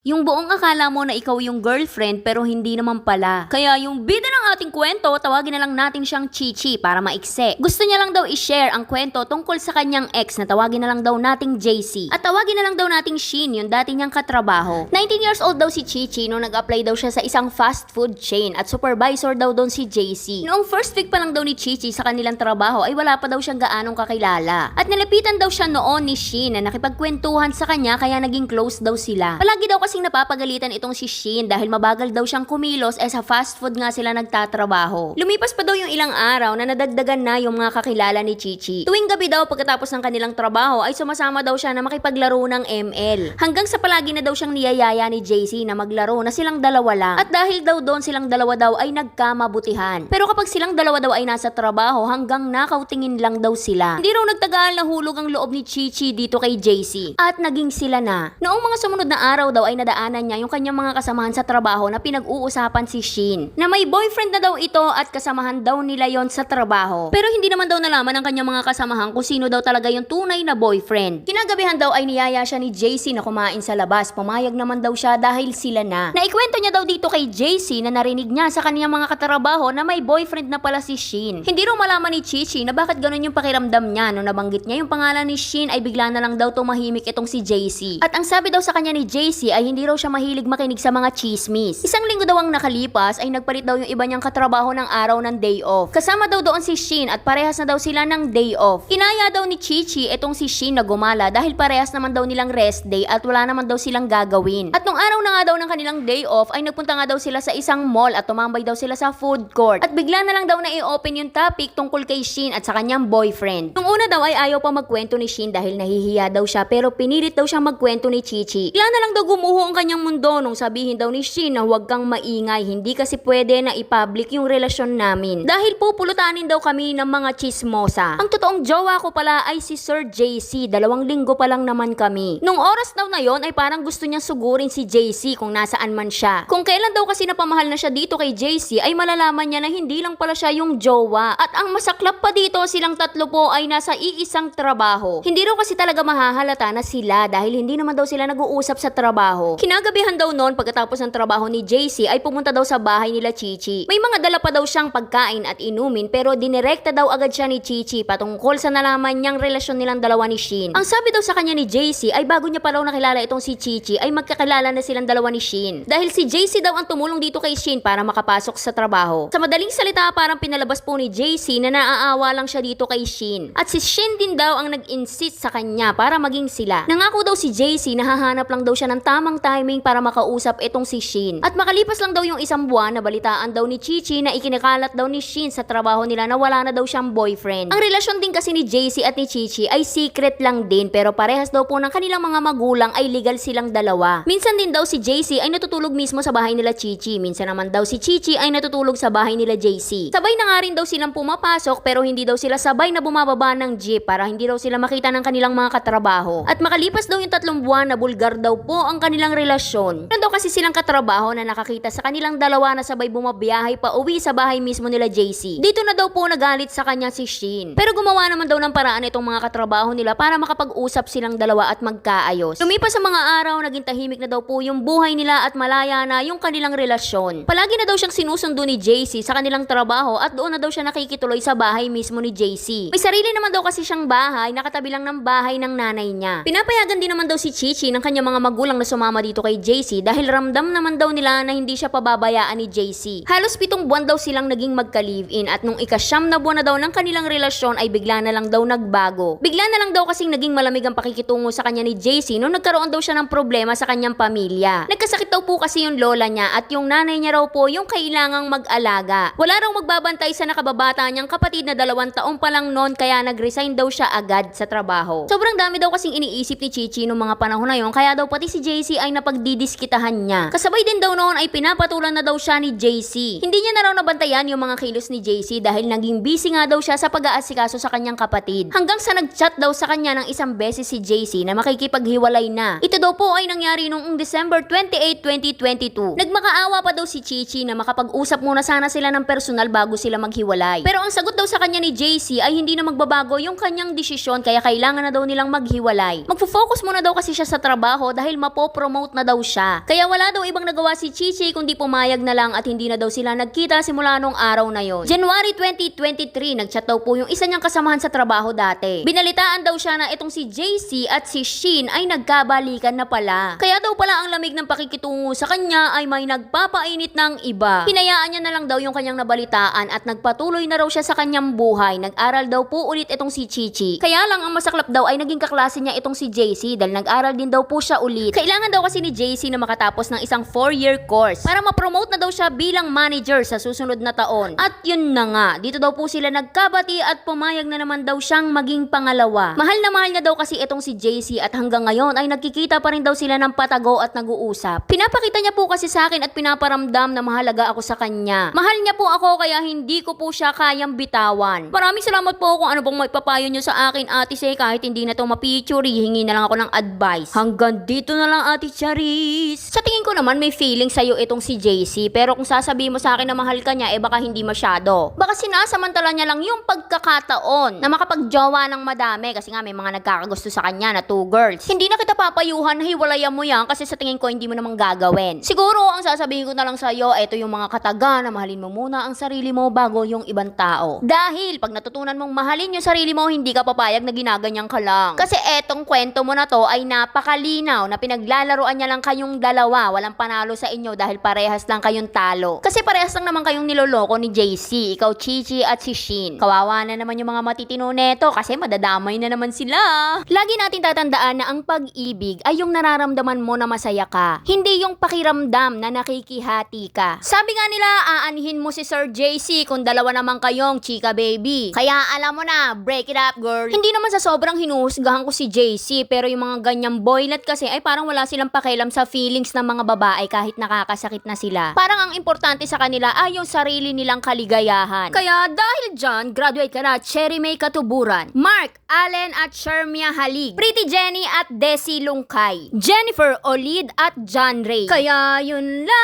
Yung buong akala mo na ikaw yung girlfriend pero hindi naman pala. Kaya yung bida ng ating kwento, tawagin na lang natin siyang Chichi para maikse. Gusto niya lang daw i-share ang kwento tungkol sa kanyang ex na tawagin na lang daw nating JC. At tawagin na lang daw nating Shin, yung dati niyang katrabaho. 19 years old daw si Chichi nung nag-apply daw siya sa isang fast food chain at supervisor daw doon si JC. Noong first week pa lang daw ni Chichi sa kanilang trabaho ay wala pa daw siyang gaanong kakilala. At nilapitan daw siya noon ni Shin na nakipagkwentuhan sa kanya kaya naging close daw sila. Palagi daw kasing napapagalitan itong si Shin dahil mabagal daw siyang kumilos sa fast food nga sila nagtatrabaho. Lumipas pa daw yung ilang araw na nadagdagan na yung mga kakilala ni Chichi. Tuwing gabi daw pagkatapos ng kanilang trabaho ay sumasama daw siya na makipaglaro ng ML. Hanggang sa palagi na daw siyang niyayaya ni JC na maglaro na silang dalawa lang. At dahil daw doon silang dalawa daw ay nagkamabutihan. Pero kapag silang dalawa daw ay nasa trabaho hanggang nakautingin lang daw sila. Hindi raw nagtagal na hulog ang loob ni Chichi dito kay JC. At naging sila na. Noong mga sumunod na araw daw ay nadaanan niya yung kanyang mga kasamahan sa trabaho na pinag-uusapan si Shin. Na may boyfriend na daw ito at kasamahan daw nila yon sa trabaho. Pero hindi naman daw nalaman ng kanyang mga kasamahan kung sino daw talaga yung tunay na boyfriend. Kinagabihan daw ay niyaya siya ni JC na kumain sa labas. Pumayag naman daw siya dahil sila na. Naikwento niya daw dito kay JC na narinig niya sa kanyang mga katrabaho na may boyfriend na pala si Shin. Hindi raw malaman ni Chichi na bakit ganun yung pakiramdam niya nung nabanggit niya yung pangalan ni Shin ay bigla na lang daw tumahimik itong si JC. At ang sabi daw sa kanya ni JC ay hindi raw siya mahilig makinig sa mga chismis. Isang linggo daw ang nakalipas ay nagpalit daw yung iba niyang katrabaho ng araw ng day off. Kasama daw doon si Shin at parehas na daw sila ng day off. Inaya daw ni Chichi itong si Shin na gumala dahil parehas naman daw nilang rest day at wala naman daw silang gagawin. At nung araw na nga daw ng kanilang day off ay nagpunta nga daw sila sa isang mall at tumambay daw sila sa food court. At bigla na lang daw na i-open yung topic tungkol kay Shin at sa kanyang boyfriend. Nung una daw ay ayaw pa magkwento ni Shin dahil nahihiya daw siya pero pinilit daw siyang magkwento ni Chichi. Bigla na lang daw gumuho ang kanyang mundo nung sabihin daw ni Shin na huwag kang maingay, hindi kasi pwede na i-public yung relasyon namin. Dahil pupulutanin daw kami ng mga chismosa. Ang totoong jowa ko pala ay si Sir JC, 2 linggo pa lang naman kami. Nung oras daw na yon ay parang gusto niya sugurin si JC kung nasaan man siya. Kung kailan daw kasi napamahal na siya dito kay JC ay malalaman niya na hindi lang pala siya yung jowa. At ang masaklap pa dito, silang tatlo po ay nasa iisang trabaho. Hindi raw kasi talaga mahahalata na sila dahil hindi naman daw sila nag-uusap sa trabaho. Kinagabihan daw noon pagkatapos ng trabaho ni JC ay pumunta daw sa bahay nila Chichi. May mga dala pa daw siyang pagkain at inumin pero dinirekta daw agad siya ni Chichi patungkol sa nalaman niyang relasyon nilang dalawa ni Shin. Ang sabi daw sa kanya ni JC ay bago niya pa raw nakilala itong si Chichi ay magkakilala na silang dalawa ni Shin. Dahil si JC daw ang tumulong dito kay Shin para makapasok sa trabaho. Sa madaling salita parang pinalabas po ni JC na naaawa lang siya dito kay Shin. At si Shin din daw ang nag-insist sa kanya para maging sila. Nangako daw si JC na hahanap lang daw siya ng tamang timing para makausap itong si Shin. At makalipas lang daw yung isang buwan na balitaan daw ni Chichi na ikinakalat daw ni Shin sa trabaho nila na wala na daw siyang boyfriend. Ang relasyon din kasi ni JC at ni Chichi ay secret lang din pero parehas daw po ng kanilang mga magulang ay legal silang dalawa. Minsan din daw si JC ay natutulog mismo sa bahay nila Chichi. Minsan naman daw si Chichi ay natutulog sa bahay nila JC. Sabay na nga rin daw silang pumapasok pero hindi daw sila sabay na bumababa ng jeep para hindi daw sila makita ng kanilang mga katrabaho. At makalipas daw yung 3 buwan na bulgar daw po ang kanilang relasyon. Meron daw kasi silang katrabaho na nakakita sa kanilang dalawa na sabay bumabiyahe pa uwi sa bahay mismo nila JC. Dito na daw po nagalit sa kanya si Shin. Pero gumawa naman daw ng paraan itong mga katrabaho nila para makapag-usap silang dalawa at magkaayos. Lumipas sa mga araw, naging tahimik na daw po yung buhay nila at malaya na yung kanilang relasyon. Palagi na daw siyang sinusundo ni JC sa kanilang trabaho at doon na daw siya nakikituloy sa bahay mismo ni JC. May sarili naman daw kasi siyang bahay, nakatabi lang ng bahay ng nanay niya. Pinapayagan din naman daw si Chichi ng kanyang mga magulang na sumama dito kay JC dahil ramdam naman daw nila na hindi siya pababayaan ni JC. Halos 7 buwan daw silang naging magka-live-in at nung ika-9 na buwan na daw ng kanilang relasyon ay bigla na lang daw nagbago. Bigla na lang daw kasing naging malamig ang pakikitungo sa kanya ni JC nung nagkaroon daw siya ng problema sa kanyang pamilya. Nagkasakit daw po kasi yung lola niya at yung nanay niya raw po yung kailangang mag-alaga. Wala raw magbabantay sa nakababata niyang kapatid na 2 taon pa lang noon kaya nag-resign daw siya agad sa trabaho. Sobrang dami daw kasing iniisip ni Chichi nung mga panahon na yon kaya daw pati si JC ay napagdidiskitahan niya. Kasabay din daw noon ay pinapatulan na daw siya ni JC. Hindi niya na raw nabantayan yung mga kilos ni JC dahil naging busy nga daw siya sa pag-aasikaso sa kanyang kapatid. Hanggang sa nag-chat daw sa kanya ng isang beses si JC na makikipaghiwalay na. Ito daw po ay nangyari noong December 28, 2022. Nagmakaawa pa daw si Chichi na makapag-usap muna sana sila ng personal bago sila maghiwalay. Pero ang sagot daw sa kanya ni JC ay hindi na magbabago yung kanyang desisyon kaya kailangan na daw nilang maghiwalay. Magfo-focus muna daw kasi siya sa trabaho dahil mapopromote ma-promote na daw siya. Kaya wala daw ibang nagawa si Chichi kundi pumayag na lang at hindi na daw sila nagkita simula nung araw na yon. January 2023, nagchat daw po yung isa niyang kasamahan sa trabaho dati. Binalitaan daw siya na itong si JC at si Shin ay nagkabalikan na pala. Kaya daw pala ang lamig ng pakikitungo sa kanya ay may nagpapainit ng iba. Hinayaan niya na lang daw yung kanyang nabalitaan at nagpatuloy na raw siya sa kanyang buhay. Nag-aral daw po ulit itong si Chichi. Kaya lang ang masaklap daw ay naging kaklase niya itong si JC dahil nag-aral din daw po siya ulit. Kailangan daw kasi ni JC na makatapos ng isang 4-year course para ma-promote na daw siya bilang manager sa susunod na taon. At yun na nga, dito daw po sila nagkabati at pumayag na naman daw siyang maging pangalawa. Mahal na mahal niya daw kasi itong si JC at hanggang ngayon ay nagkikita pa rin daw sila ng patago at nag-uusap. Pinapakita niya po kasi sa akin at pinaparamdam na mahalaga ako sa kanya. Mahal niya po ako kaya hindi ko po siya kayang bitawan. Maraming salamat po kung ano pong maipapayo niyo sa akin, Ate Se, kahit hindi na to mapicture, hihingi na lang ako ng advice. Hanggang dito na lang, Ate Charis. Sa tingin ko naman may feeling sa'yo itong si JC, pero kung sasabihin mo sa akin na mahal ka niya, baka hindi masyado. Baka sinasamantala niya lang yung pagkakataon na makapagjowa ng madami kasi nga may mga nagkakagusto sa kanya na 2 girls. Hindi na kita papayuhan na hiwalayan mo yan kasi sa tingin ko hindi mo namang gagawin. Siguro ang sasabihin ko na lang sa'yo, ito yung mga kataga na mahalin mo muna ang sarili mo bago yung ibang tao. Dahil pag natutunan mong mahalin yung sarili mo, hindi ka papayag na ginaganyan ka lang. Kasi etong kwento mo na to ay napakalinaw na pinaglalaroan niya lang kayong dalawa. Walang panalo sa inyo dahil parehas lang kayong talo. Kasi parehas lang naman kayong niloloko ni JC, ikaw Chichi at si Shin. Kawawa na naman yung mga matitino neto kasi madadamay na naman sila. Lagi natin tatandaan na ang pag-ibig ay yung nararamdaman mo na masaya ka. Hindi yung pakiramdam na nakikihati ka. Sabi nga nila, aanihin mo si Sir JC kung dalawa naman kayong chika baby. Kaya alam mo na, break it up girl. Hindi naman sa sobrang hinuhusgahan ko si JC, pero yung mga ganyang boylet kasi ay parang wala silang pakialam sa feelings ng mga babae kahit nakakasakit na sila. Parang ang importante sa kanila ay yung sarili nilang kaligayahan. Kaya dahil dyan, graduate ka na, Cherry May Katuburan, Mark, Allen at Shermia Halig, Pretty Jenny at Desi Lungkay, Jennifer Olid at John Ray. Kaya yun lang,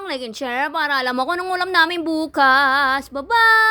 like and share para alam mo kung anong ulam namin bukas. Bye-bye!